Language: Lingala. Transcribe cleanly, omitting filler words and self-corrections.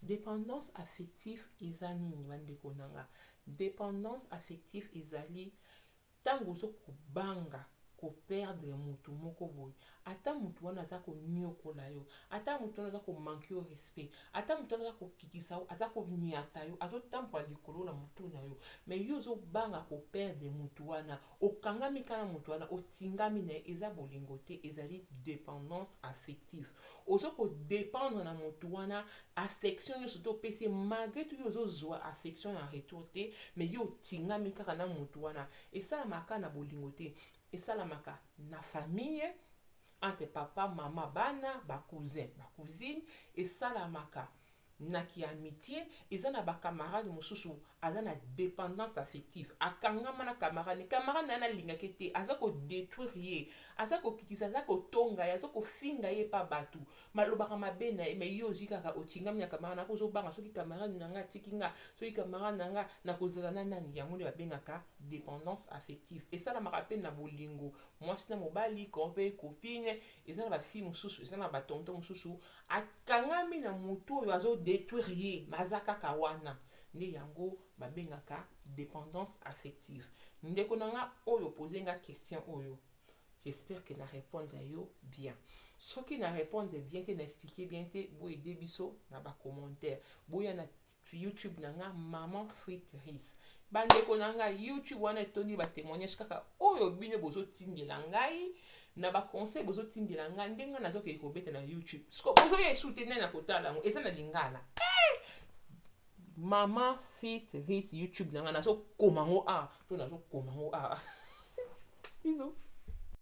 Dépendance affective eza nini bandeko nanga? Dépendance affective ezali ntango ozokobanga koperdre mutu moko boye, ata mutu wana aza koniokola yo, ata mutu wana aza komanke yo respect, ata mutu wana aza kokikisa yo, aza koniata yo, azotambola likolo na mutu na yo, me yo ozobanga koperdre mutu wana, okangami kana mutu wana, otingami na ye, eza bolingo te, ezali dépendance affective. Ozokodépendre na mutu wana, affection nyonso to opesi malgré tout yo ozozwa affection en retour te, me yo otingami kaka na mutu wana. Esalamaka na bolingo te, esalamaka na famille, entre papa mama bana ba cousin ba cousine, esalamaka na ki amitié, eza na ba camarade mosusu aza na dépendance affective, akangama na camarade, camarade na lingaki te, aza ko détruire ye, aza ko kikisa, aza ko tonga ye, aza ko finga ye pa batu, malobaka mabe na ye, me yo ozwi kaka otingami na camarade na kozo banga soki camarade nanga tikinga, soki camarade nanga na kozala na nani, yango nde babengaka dépendance affective. Esalamaka pe na bolingo mwasi na mobali, kompe copine, eza na ba fille mosusu, eza na ba tonton mosusu akangami na mutu oyo azo détruire ye, maza kaka wana, nde yango babengaka dépendance affective. Ndeko nanga oyo pose nga question oyo, j'espère que na répondre yo bien. Soki na répondre bien te, na expliquer bien te, bo aider biso na ba commentaire, boya na YouTube nanga maman Frites. Bandeko nanga YouTube wana etoni ba témoignage kaka oyo bino bozo tindela ngai, na ba conseil bozo tindela ngai, ndenga nazo ke kobeta na YouTube. Sko bozo ye soutenir na kotala ngo, eza na lingala. Maman Frites YouTube nanga nazo komango a, to nazo komango a. Bisous.